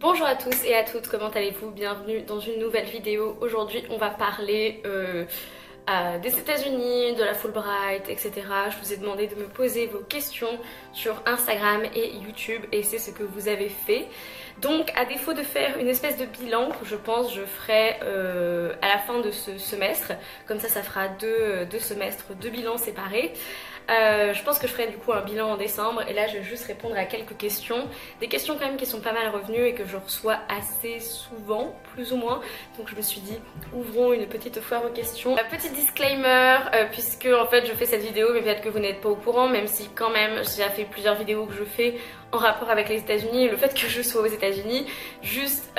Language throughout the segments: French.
Bonjour à tous et à toutes, comment allez-vous? Bienvenue dans une nouvelle vidéo. Aujourd'hui on va parler des États-Unis, de la Fulbright, etc. Je vous ai demandé de me poser vos questions sur Instagram et YouTube et c'est ce que vous avez fait. Donc à défaut de faire une espèce de bilan, je pense je ferai à la fin de ce semestre, comme ça fera deux semestres, deux bilans séparés. Je pense que je ferai du coup un bilan en décembre et là je vais juste répondre à quelques questions, des questions quand même qui sont pas mal revenues et que je reçois assez souvent, plus ou moins, donc je me suis dit ouvrons une petite foire aux questions. Petit disclaimer, puisque en fait je fais cette vidéo mais peut-être que vous n'êtes pas au courant, même si quand même j'ai fait plusieurs vidéos que je fais en rapport avec les États-Unis et le fait que je sois aux États-Unis. Juste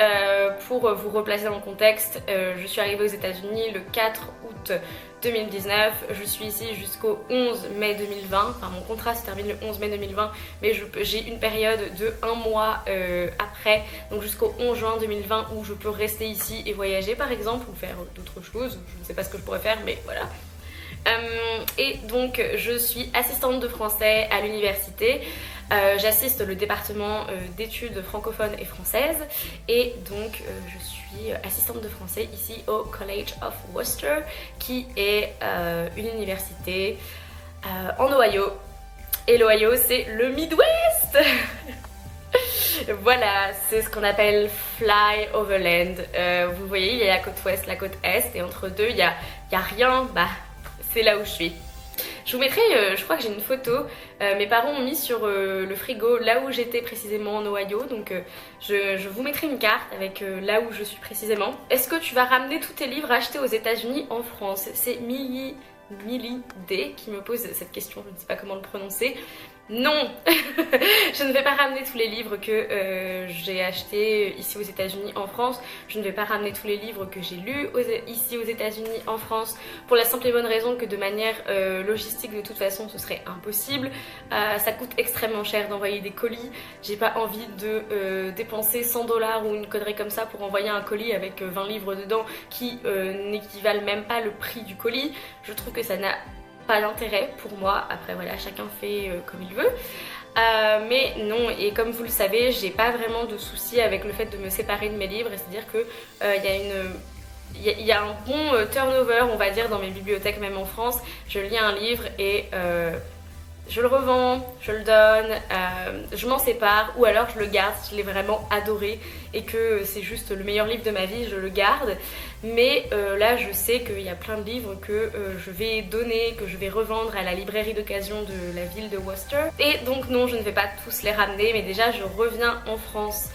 pour vous replacer dans le contexte, je suis arrivée aux États-Unis le 4 août 2019, je suis ici jusqu'au 11 mai 2020, enfin mon contrat se termine le 11 mai 2020 mais j'ai une période de 1 mois après, donc jusqu'au 11 juin 2020 où je peux rester ici et voyager par exemple ou faire d'autres choses, je ne sais pas ce que je pourrais faire mais voilà. Et donc je suis assistante de français à l'université. J'assiste le département d'études francophones et françaises et donc je suis assistante de français ici au College of Worcester qui est une université en Ohio et l'Ohio c'est le Midwest. Voilà, c'est ce qu'on appelle fly overland. Vous voyez, il y a la côte ouest, la côte est et entre deux il y a rien, bah c'est là où je suis. Je vous mettrai, je crois que j'ai une photo, mes parents ont mis sur le frigo là où j'étais précisément en Ohio, donc je vous mettrai une carte avec là où je suis précisément. Est-ce que tu vas ramener tous tes livres achetés aux États-Unis en France? C'est Millie D qui me pose cette question, je ne sais pas comment le prononcer. Non, je ne vais pas ramener tous les livres que j'ai achetés ici aux États-Unis en France. Je ne vais pas ramener tous les livres que j'ai lus ici aux États-Unis en France pour la simple et bonne raison que de manière logistique de toute façon ce serait impossible. Ça coûte extrêmement cher d'envoyer des colis. J'ai pas envie de dépenser 100 $ ou une connerie comme ça pour envoyer un colis avec 20 livres dedans qui n'équivalent même pas le prix du colis. Je trouve que ça n'a pas d'intérêt pour moi. Après voilà, chacun fait comme il veut. Mais non, et comme vous le savez, j'ai pas vraiment de soucis avec le fait de me séparer de mes livres, c'est-à-dire que il y a un bon turnover, on va dire, dans mes bibliothèques, même en France. Je lis un livre et je le revends, je le donne, je m'en sépare ou alors je le garde si je l'ai vraiment adoré et que c'est juste le meilleur livre de ma vie, je le garde. Mais là je sais qu'il y a plein de livres que je vais donner, que je vais revendre à la librairie d'occasion de la ville de Worcester. Et donc non, je ne vais pas tous les ramener, mais déjà je reviens en France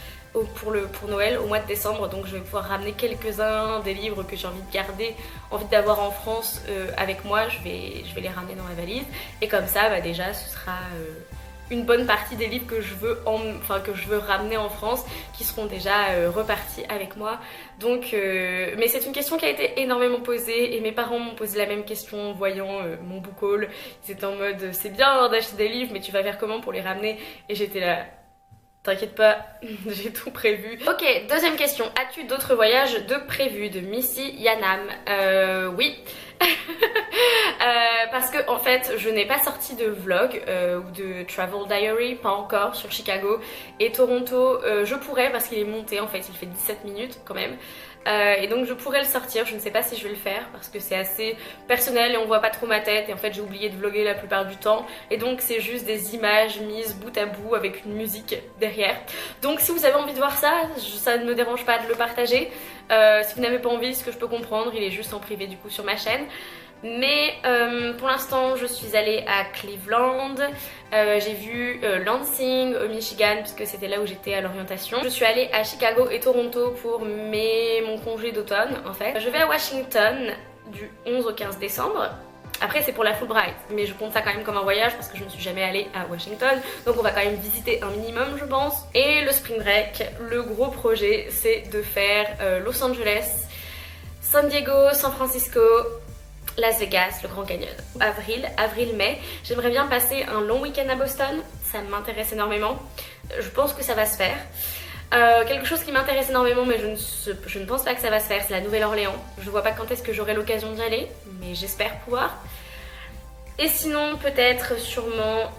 pour Noël au mois de décembre, donc je vais pouvoir ramener quelques-uns des livres que j'ai envie de garder, envie d'avoir en France avec moi. Je vais les ramener dans ma valise et comme ça bah déjà ce sera une bonne partie des livres que je veux ramener en France qui seront déjà repartis avec moi. Donc mais c'est une question qui a été énormément posée et mes parents m'ont posé la même question en voyant mon book haul. Ils étaient en mode c'est bien d'acheter des livres mais tu vas faire comment pour les ramener? Et j'étais là, t'inquiète pas, j'ai tout prévu. Ok, deuxième question. As-tu d'autres voyages de prévus? De Missy Yanam. Oui. Parce que en fait je n'ai pas sorti de vlog ou de travel diary, pas encore, sur Chicago et Toronto. Je pourrais parce qu'il est monté en fait, il fait 17 minutes quand même. Et donc je pourrais le sortir, je ne sais pas si je vais le faire parce que c'est assez personnel et on voit pas trop ma tête et en fait j'ai oublié de vlogger la plupart du temps et donc c'est juste des images mises bout à bout avec une musique derrière. Donc si vous avez envie de voir ça, ça ne me dérange pas de le partager. Si vous n'avez pas envie, ce que je peux comprendre, il est juste en privé du coup sur ma chaîne. Mais pour l'instant je suis allée à Cleveland, j'ai vu Lansing au Michigan puisque c'était là où j'étais à l'orientation. Je suis allée à Chicago et Toronto pour mon congé d'automne en fait. Je vais à Washington du 11 au 15 décembre. Après c'est pour la Fulbright, mais je compte ça quand même comme un voyage parce que je ne suis jamais allée à Washington. Donc on va quand même visiter un minimum je pense. Et le spring break, le gros projet c'est de faire Los Angeles, San Diego, San Francisco, Las Vegas, le Grand Canyon. Avril-mai, j'aimerais bien passer un long week-end à Boston, ça m'intéresse énormément. Je pense que ça va se faire. Quelque chose qui m'intéresse énormément mais je ne pense pas que ça va se faire, c'est la Nouvelle-Orléans. Je vois pas quand est-ce que j'aurai l'occasion d'y aller, mais j'espère pouvoir. Et sinon peut-être sûrement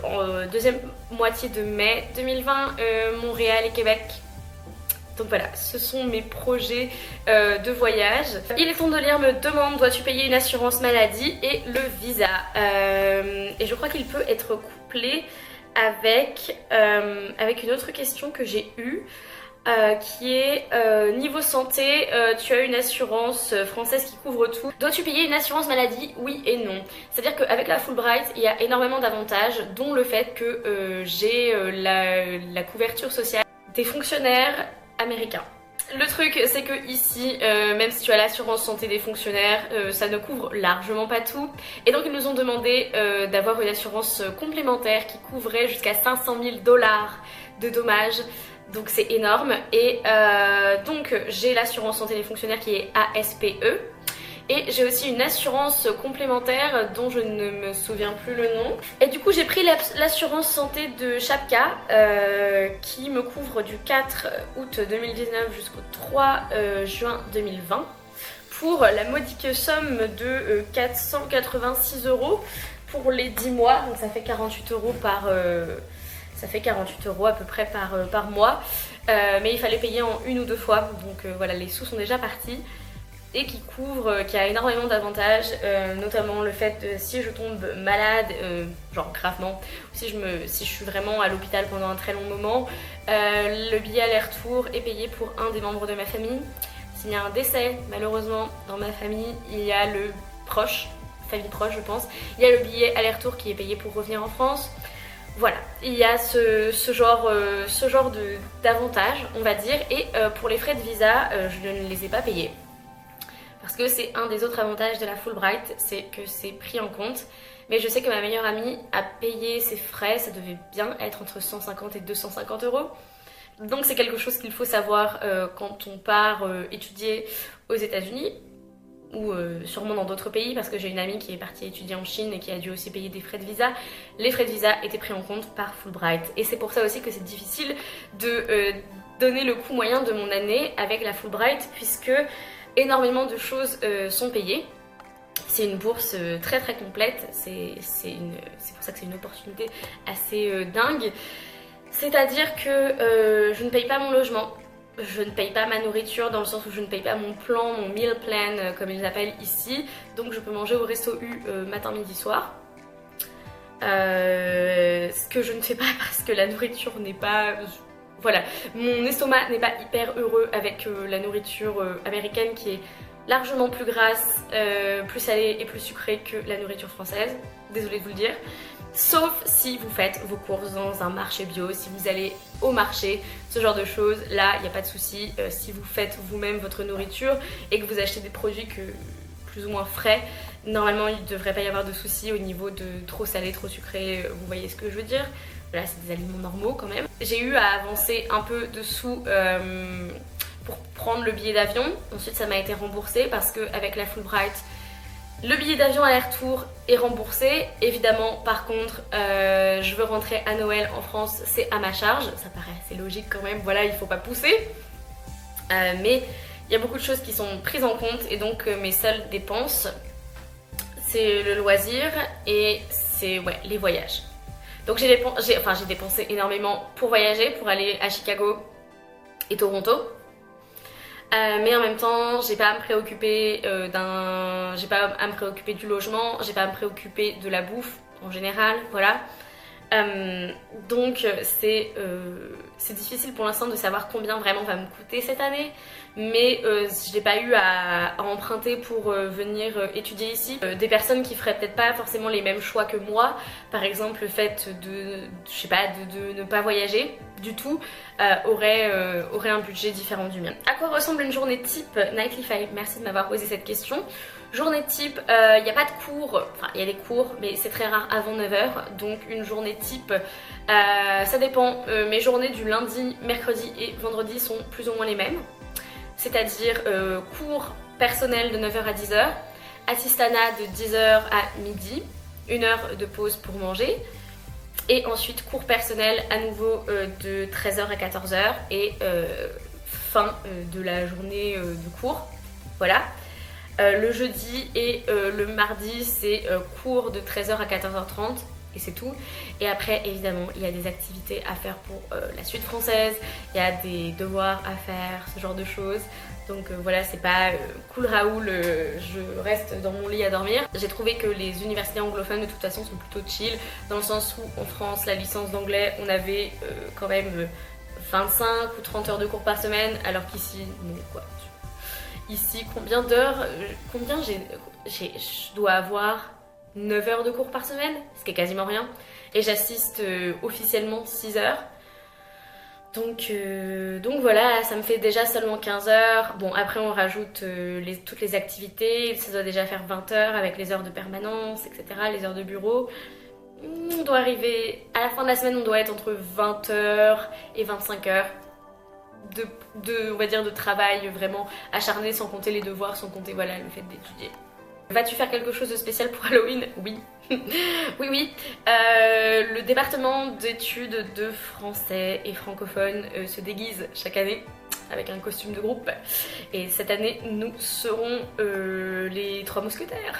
en deuxième moitié de mai 2020, Montréal et Québec. Donc voilà, ce sont mes projets de voyage. Il est temps de lire me demande dois-tu payer une assurance maladie et le visa. Et je crois qu'il peut être couplé avec une autre question que j'ai eue. Qui est niveau santé, tu as une assurance française qui couvre tout. Dois-tu payer une assurance maladie? Oui et non. C'est-à-dire qu'avec la Fulbright, il y a énormément d'avantages, dont le fait que j'ai la couverture sociale des fonctionnaires américains. Le truc, c'est que ici, même si tu as l'assurance santé des fonctionnaires, ça ne couvre largement pas tout. Et donc ils nous ont demandé d'avoir une assurance complémentaire qui couvrait jusqu'à 500 000 $ de dommages. Donc c'est énorme. Et donc j'ai l'assurance santé des fonctionnaires qui est ASPE. Et j'ai aussi une assurance complémentaire dont je ne me souviens plus le nom. Et du coup j'ai pris l'assurance santé de Chapka qui me couvre du 4 août 2019 jusqu'au 3 juin 2020 pour la modique somme de 486 € pour les 10 mois. Donc ça fait 48 € ça fait 48 € à peu près par mois. Mais il fallait payer en une ou deux fois. Donc voilà, les sous sont déjà partis. Et qui a énormément d'avantages, notamment le fait de si je tombe malade, genre gravement, ou si je suis vraiment à l'hôpital pendant un très long moment, le billet aller-retour est payé pour un des membres de ma famille. S'il y a un décès, malheureusement, dans ma famille, il y a le famille proche je pense, il y a le billet aller-retour qui est payé pour revenir en France. Voilà, il y a ce genre d'avantages, on va dire, et pour les frais de visa, je ne les ai pas payés. Parce que c'est un des autres avantages de la Fulbright, c'est que c'est pris en compte. Mais je sais que ma meilleure amie a payé ses frais, ça devait bien être entre 150 et 250 €. Donc c'est quelque chose qu'il faut savoir quand on part étudier aux États-Unis ou sûrement dans d'autres pays, parce que j'ai une amie qui est partie étudier en Chine et qui a dû aussi payer des frais de visa. Les frais de visa étaient pris en compte par Fulbright. Et c'est pour ça aussi que c'est difficile de donner le coût moyen de mon année avec la Fulbright, puisque énormément de choses sont payées. C'est une bourse très très complète, c'est pour ça que c'est une opportunité assez dingue. C'est-à-dire que je ne paye pas mon logement, je ne paye pas ma nourriture dans le sens où je ne paye pas mon plan, mon meal plan comme ils appellent ici. Donc je peux manger au resto U matin, midi, soir. Ce que je ne fais pas parce que la nourriture n'est pas... Voilà, mon estomac n'est pas hyper heureux avec la nourriture américaine qui est largement plus grasse, plus salée et plus sucrée que la nourriture française. Désolée de vous le dire. Sauf si vous faites vos courses dans un marché bio, si vous allez au marché, ce genre de choses, là il n'y a pas de souci. Si vous faites vous-même votre nourriture et que vous achetez des produits plus ou moins frais, normalement il ne devrait pas y avoir de souci au niveau de trop salé, trop sucré, vous voyez ce que je veux dire. Là c'est des aliments normaux quand même. J'ai eu à avancer un peu de sous pour prendre le billet d'avion. Ensuite ça m'a été remboursé parce qu'avec la Fulbright, le billet d'avion aller-retour est remboursé. Évidemment par contre je veux rentrer à Noël en France, c'est à ma charge. Ça paraît assez logique quand même, voilà, il faut pas pousser. Mais il y a beaucoup de choses qui sont prises en compte et donc mes seules dépenses c'est le loisir et c'est les voyages. Donc j'ai dépensé énormément pour voyager, pour aller à Chicago et Toronto. Mais en même temps, j'ai pas à me préoccuper j'ai pas à me préoccuper du logement, j'ai pas à me préoccuper de la bouffe en général, voilà. Donc c'est difficile pour l'instant de savoir combien vraiment va me coûter cette année. Mais je n'ai pas eu à emprunter pour venir étudier ici. Des personnes qui feraient peut-être pas forcément les mêmes choix que moi, par exemple le fait de ne pas voyager du tout, aurait un budget différent du mien. À quoi ressemble une journée type Nightly Five? Merci de m'avoir posé cette question. Journée type, il n'y a pas de cours, enfin il y a des cours mais c'est très rare avant 9 h. Donc une journée type, ça dépend. Mes journées du lundi, mercredi et vendredi sont plus ou moins les mêmes. C'est-à-dire cours personnel de 9 h à 10 h, assistanat de 10 h à midi, 1 heure de pause pour manger, et ensuite cours personnel à nouveau de 13 h à 14 h et fin de la journée de cours. Voilà. Le jeudi et le mardi c'est cours de 13 h à 14 h 30 et c'est tout. Et après évidemment il y a des activités à faire pour la suite française, il y a des devoirs à faire, ce genre de choses. Donc voilà, c'est pas cool Raoul, je reste dans mon lit à dormir. J'ai trouvé que les universités anglophones de toute façon sont plutôt chill, dans le sens où en France la licence d'anglais on avait quand même 25 ou 30 heures de cours par semaine, alors qu'ici, non quoi. Ici, combien d'heures, je dois avoir 9 heures de cours par semaine, ce qui est quasiment rien. Et j'assiste officiellement 6 heures. Donc voilà, ça me fait déjà seulement 15 heures. Bon, après on rajoute toutes les activités, ça doit déjà faire 20 heures avec les heures de permanence, etc., les heures de bureau. On doit arriver, à la fin de la semaine, on doit être entre 20 heures et 25 heures on va dire, de travail vraiment acharné, sans compter les devoirs, sans compter voilà, le fait d'étudier. Vas-tu faire quelque chose de spécial pour Halloween? Oui. oui. Le département d'études de français et francophone se déguise chaque année avec un costume de groupe. Et cette année, nous serons les 3 mousquetaires.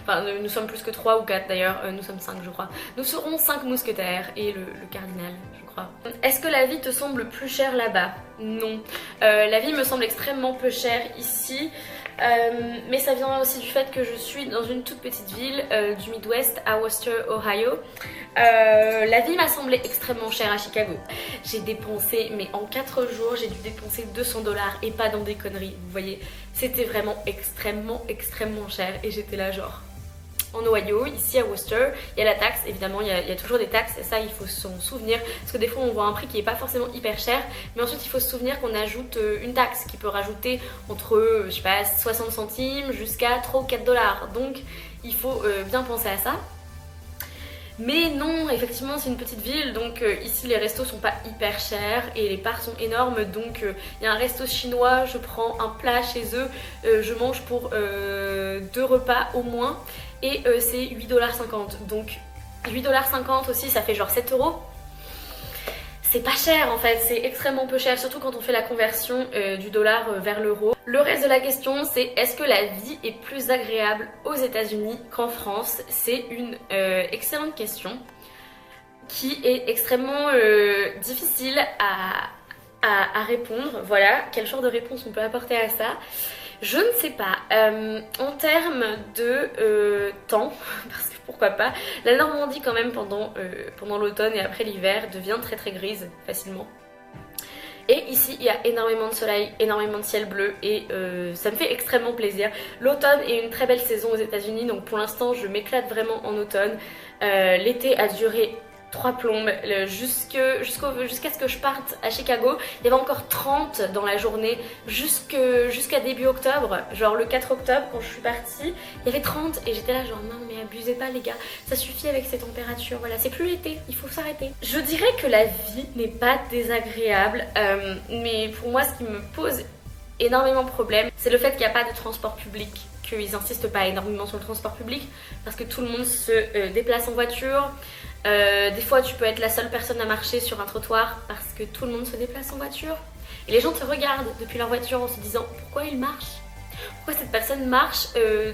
Enfin, nous sommes plus que 3 ou 4 d'ailleurs, nous sommes 5 je crois. Nous serons 5 mousquetaires et le cardinal, je crois. Est-ce que la vie te semble plus chère là-bas? Non. La vie me semble extrêmement peu chère ici. Mais ça vient aussi du fait que je suis dans une toute petite ville du Midwest à Wooster, Ohio. La vie m'a semblé extrêmement chère à Chicago. J'ai dépensé, mais en 4 jours, j'ai dû dépenser 200 $ et pas dans des conneries. Vous voyez, c'était vraiment extrêmement cher et j'étais là genre... En Ohio, ici à Wooster, il y a la taxe, évidemment il y a toujours des taxes et ça il faut s'en souvenir parce que des fois on voit un prix qui n'est pas forcément hyper cher, mais ensuite il faut se souvenir qu'on ajoute une taxe qui peut rajouter entre je sais pas 60 centimes jusqu'à 3 ou 4 $, donc il faut bien penser à ça. Mais non, effectivement c'est une petite ville, donc ici les restos sont pas hyper chers et les parts sont énormes, donc il y a un resto chinois, je prends un plat chez eux, je mange pour 2 repas au moins et c'est 8,50 $, donc 8,50 $ aussi ça fait genre 7 €. C'est pas cher en fait, c'est extrêmement peu cher, surtout quand on fait la conversion du dollar vers l'euro. Le reste de la question c'est est-ce que la vie est plus agréable aux États-Unis qu'en France? C'est une excellente question qui est extrêmement difficile à répondre. Voilà, quel genre de réponse on peut apporter à ça? Je ne sais pas. En termes de temps, parce que pourquoi pas, la Normandie quand même pendant l'automne et après l'hiver devient très grise facilement. Et ici il y a énormément de soleil, énormément de ciel bleu et ça me fait extrêmement plaisir. L'automne est une très belle saison aux États-Unis, donc pour l'instant je m'éclate vraiment en automne. L'été a duré 3 plombes jusqu'à ce que je parte à Chicago. Il y avait encore 30 dans la journée jusqu'à début octobre, genre le 4 octobre quand je suis partie, il y avait 30 et j'étais là genre non mais abusez pas les gars, ça suffit avec ces températures, voilà c'est plus l'été, il faut s'arrêter. Je dirais que la vie n'est pas désagréable, mais pour moi ce qui me pose énormément de problèmes, c'est le fait qu'il n'y a pas de transport public, qu'ils n'insistent pas énormément sur le transport public parce que tout le monde se déplace en voiture. Des fois tu peux être la seule personne à marcher sur un trottoir parce que tout le monde se déplace en voiture et les gens te regardent depuis leur voiture en se disant pourquoi ils marchent, pourquoi cette personne marche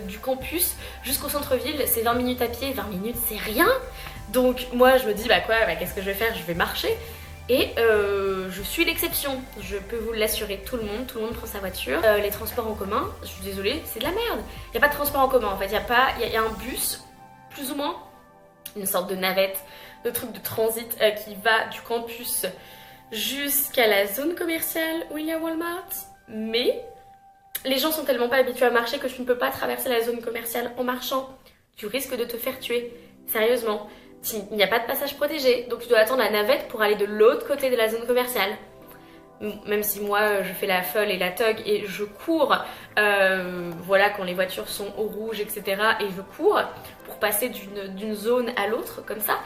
du campus jusqu'au centre-ville, c'est 20 minutes à pied, 20 minutes c'est rien. Donc moi je me dis qu'est-ce que je vais faire, je vais marcher. Et je suis l'exception, je peux vous l'assurer, tout le monde prend sa voiture. Les transports en commun, je suis désolée, c'est de la merde. Il n'y a pas de transport en commun en fait, il y a un bus, plus ou moins, une sorte de navette, de truc de transit qui va du campus jusqu'à la zone commerciale où il y a Walmart. Mais les gens sont tellement pas habitués à marcher que tu ne peux pas traverser la zone commerciale en marchant. Tu risques de te faire tuer, sérieusement. Il n'y a pas de passage protégé, donc tu dois attendre la navette pour aller de l'autre côté de la zone commerciale. Même si moi je fais la folle et la thug et je cours, voilà, quand les voitures sont au rouge, etc. Et je cours pour passer d'une zone à l'autre comme ça.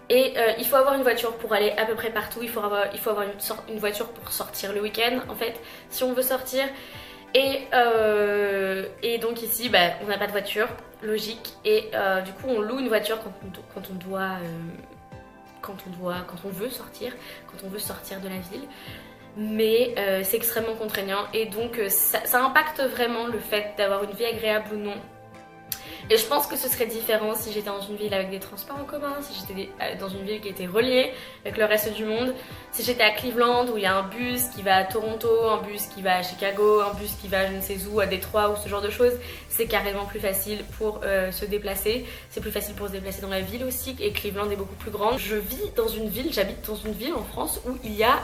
Et il faut avoir une voiture pour aller à peu près partout, il faut avoir une voiture pour sortir le week-end en fait, si on veut sortir. Et donc ici on n'a pas de voiture, logique, et du coup on loue une voiture quand on veut sortir de la ville. Mais c'est extrêmement contraignant et donc ça impacte vraiment le fait d'avoir une vie agréable ou non. Et je pense que ce serait différent si j'étais dans une ville avec des transports en commun, si j'étais dans une ville qui était reliée avec le reste du monde, si j'étais à Cleveland où il y a un bus qui va à Toronto, un bus qui va à Chicago, un bus qui va je ne sais où, à Détroit ou ce genre de choses, c'est carrément plus facile pour se déplacer. C'est plus facile pour se déplacer dans la ville aussi, et Cleveland est beaucoup plus grande. Je vis dans une ville, j'habite dans une ville en France où il y a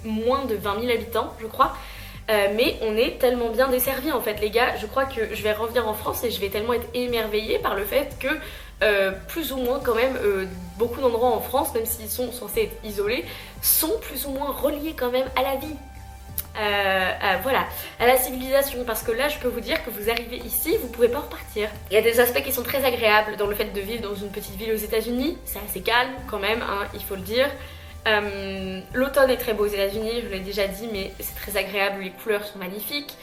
moins de 20 000 habitants, je crois. Mais on est tellement bien desservis en fait les gars, je crois que je vais revenir en France et je vais tellement être émerveillée par le fait que plus ou moins quand même beaucoup d'endroits en France, même s'ils sont censés être isolés, sont plus ou moins reliés quand même à la vie. Voilà, à la civilisation, parce que là je peux vous dire que vous arrivez ici, vous pouvez pas repartir. Il y a des aspects qui sont très agréables dans le fait de vivre dans une petite ville aux États-Unis, c'est assez calme quand même, hein, il faut le dire. L'automne est très beau aux États-Unis, je l'ai déjà dit, mais c'est très agréable, les couleurs sont magnifiques.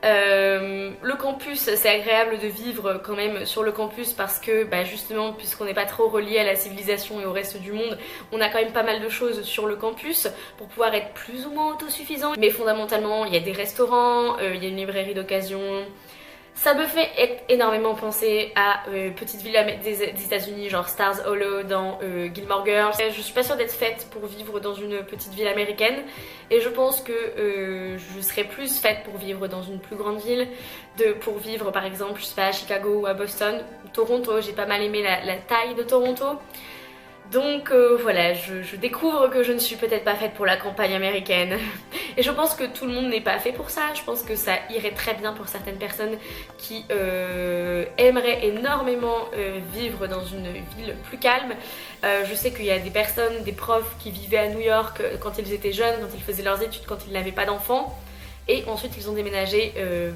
Le campus, c'est agréable de vivre quand même sur le campus parce que bah justement, puisqu'on n'est pas trop relié à la civilisation et au reste du monde, on a quand même pas mal de choses sur le campus pour pouvoir être plus ou moins autosuffisant. Mais fondamentalement, il y a des restaurants, il y a une librairie d'occasion. Ça me fait énormément penser à petite ville des États-Unis, genre Stars Hollow dans Gilmore Girls. Je suis pas sûre d'être faite pour vivre dans une petite ville américaine et je pense que je serais plus faite pour vivre dans une plus grande ville, pour vivre par exemple, je sais pas, à Chicago ou à Boston, Toronto. J'ai pas mal aimé la taille de Toronto. Donc voilà, je découvre que je ne suis peut-être pas faite pour la campagne américaine. Et je pense que tout le monde n'est pas fait pour ça. Je pense que ça irait très bien pour certaines personnes qui aimeraient énormément vivre dans une ville plus calme. Je sais qu'il y a des personnes, des profs qui vivaient à New York quand ils étaient jeunes, quand ils faisaient leurs études, quand ils n'avaient pas d'enfants. Et ensuite ils ont déménagé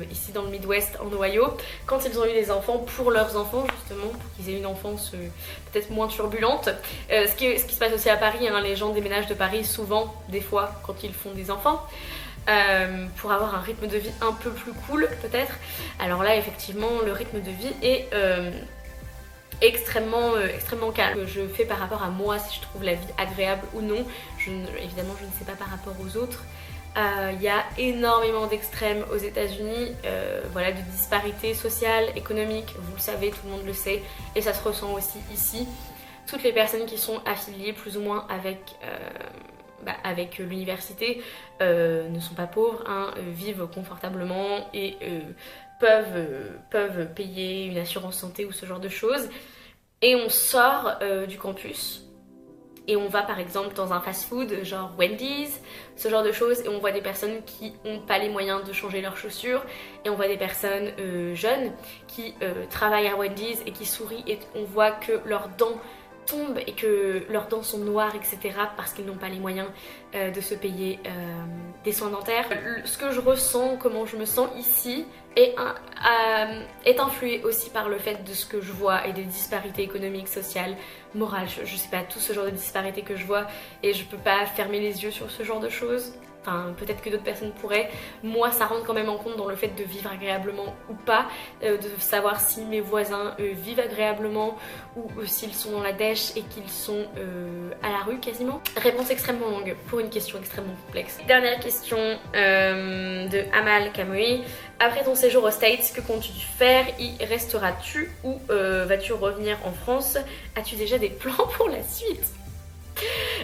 ici dans le Midwest en Ohio quand ils ont eu des enfants pour leurs enfants, justement pour qu'ils aient une enfance peut-être moins turbulente. Ce qui se passe aussi à Paris, hein, les gens déménagent de Paris souvent, des fois quand ils font des enfants, pour avoir un rythme de vie un peu plus cool peut-être. Alors là effectivement le rythme de vie est extrêmement calme. Je fais par rapport à moi, si je trouve la vie agréable ou non. Évidemment je ne sais pas par rapport aux autres. Il y a énormément d'extrêmes aux États-Unis, voilà, de disparités sociales, économiques, vous le savez, tout le monde le sait, et ça se ressent aussi ici. Toutes les personnes qui sont affiliées plus ou moins avec l'université ne sont pas pauvres, hein, vivent confortablement et peuvent payer une assurance santé ou ce genre de choses. Et on sort du campus. Et on va par exemple dans un fast-food genre Wendy's, ce genre de choses, et on voit des personnes qui n'ont pas les moyens de changer leurs chaussures, et on voit des personnes jeunes qui travaillent à Wendy's et qui sourient, et on voit que leurs dents tombent et que leurs dents sont noires, etc. parce qu'ils n'ont pas les moyens de se payer des soins dentaires. Ce que je ressens, comment je me sens ici est influé aussi par le fait de ce que je vois et des disparités économiques, sociales, morales, je sais pas, tout ce genre de disparités que je vois, et je peux pas fermer les yeux sur ce genre de choses. Enfin, peut-être que d'autres personnes pourraient. Moi, ça rentre quand même en compte dans le fait de vivre agréablement ou pas, de savoir si mes voisins vivent agréablement ou s'ils sont dans la dèche et qu'ils sont à la rue quasiment. Réponse extrêmement longue pour une question extrêmement complexe. Dernière question de Amal Kamui. Après ton séjour aux States, que comptes-tu faire? Y resteras-tu ou vas-tu revenir en France? As-tu déjà des plans pour la suite?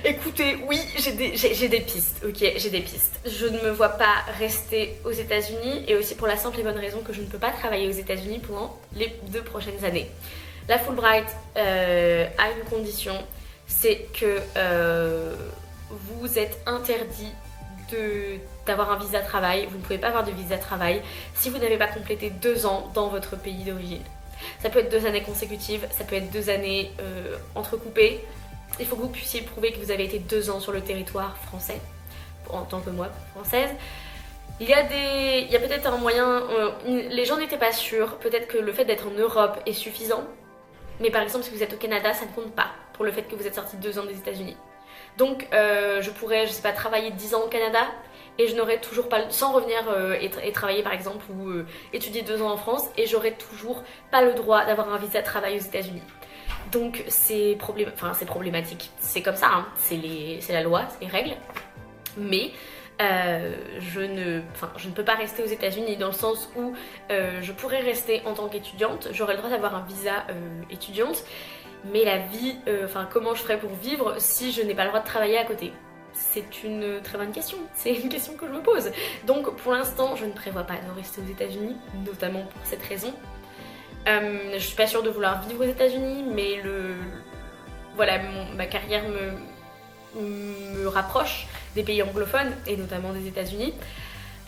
Écoutez, oui, j'ai des pistes, ok, j'ai des pistes. Je ne me vois pas rester aux États-Unis, et aussi pour la simple et bonne raison que je ne peux pas travailler aux États-Unis pendant les 2 prochaines années. La Fulbright a une condition, c'est que vous êtes interdit d'avoir un visa travail. Vous ne pouvez pas avoir de visa travail si vous n'avez pas complété 2 ans dans votre pays d'origine. Ça peut être 2 années consécutives, ça peut être 2 années entrecoupées. Il faut que vous puissiez prouver que vous avez été 2 ans sur le territoire français, en tant que moi, française. Il y a peut-être un moyen, les gens n'étaient pas sûrs, peut-être que le fait d'être en Europe est suffisant, mais par exemple si vous êtes au Canada, ça ne compte pas pour le fait que vous êtes sorti 2 ans des États-Unis. Donc je pourrais, je sais pas, travailler 10 ans au Canada et je n'aurais toujours pas, sans revenir et travailler par exemple ou étudier 2 ans en France, et j'aurais toujours pas le droit d'avoir un visa de travail aux États-Unis. Donc c'est problématique, c'est comme ça, hein. C'est la loi, c'est les règles. Mais je ne peux pas rester aux États-Unis dans le sens où je pourrais rester en tant qu'étudiante, j'aurais le droit d'avoir un visa étudiante, mais la vie, comment je ferais pour vivre si je n'ai pas le droit de travailler à côté? C'est une très bonne question, c'est une question que je me pose. Donc pour l'instant, je ne prévois pas de rester aux États-Unis, notamment pour cette raison. Je suis pas sûre de vouloir vivre aux États-Unis, mais voilà, ma carrière me rapproche des pays anglophones et notamment des États-Unis.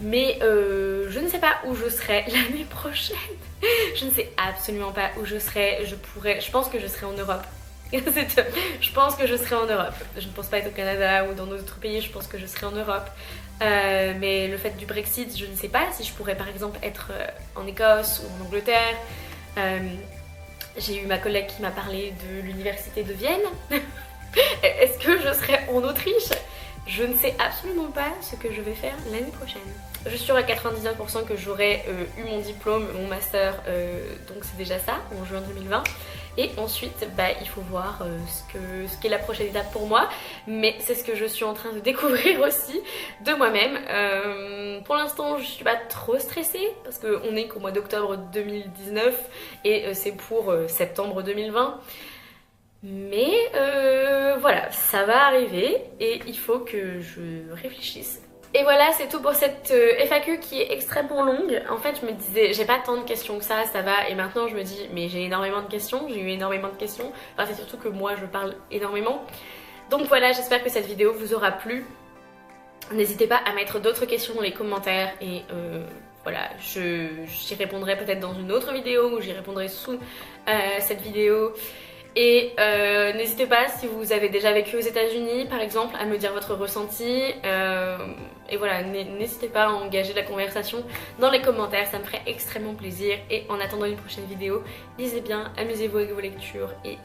Mais je ne sais pas où je serai l'année prochaine. Je ne sais absolument pas où je serai. Je pense que je serai en Europe. Je pense que je serai en Europe. Je ne pense pas être au Canada ou dans d'autres pays, je pense que je serai en Europe. Mais le fait du Brexit, je ne sais pas si je pourrais par exemple être en Écosse ou en Angleterre. J'ai eu ma collègue qui m'a parlé de l'université de Vienne. Est-ce que je serai en Autriche? Je ne sais absolument pas ce que je vais faire l'année prochaine. Je suis sûre à 99% que j'aurai eu mon diplôme, mon master, donc c'est déjà ça, en juin 2020. Et ensuite, il faut voir ce qu'est la prochaine étape pour moi. Mais c'est ce que je suis en train de découvrir aussi de moi-même. Pour l'instant, je suis pas trop stressée parce qu'on est qu'au mois d'octobre 2019 et c'est pour septembre 2020. Mais voilà, ça va arriver et il faut que je réfléchisse. Et voilà, c'est tout pour cette FAQ qui est extrêmement longue. En fait, je me disais, j'ai pas tant de questions que ça va. Et maintenant, je me dis, mais j'ai énormément de questions, j'ai eu énormément de questions. Enfin, c'est surtout que moi, je parle énormément. Donc voilà, j'espère que cette vidéo vous aura plu. N'hésitez pas à mettre d'autres questions dans les commentaires et voilà, j'y répondrai peut-être dans une autre vidéo ou j'y répondrai sous cette vidéo. Et n'hésitez pas, si vous avez déjà vécu aux États-Unis par exemple, à me dire votre ressenti. Et voilà, n'hésitez pas à engager la conversation dans les commentaires, ça me ferait extrêmement plaisir. Et en attendant une prochaine vidéo, lisez bien, amusez-vous avec vos lectures et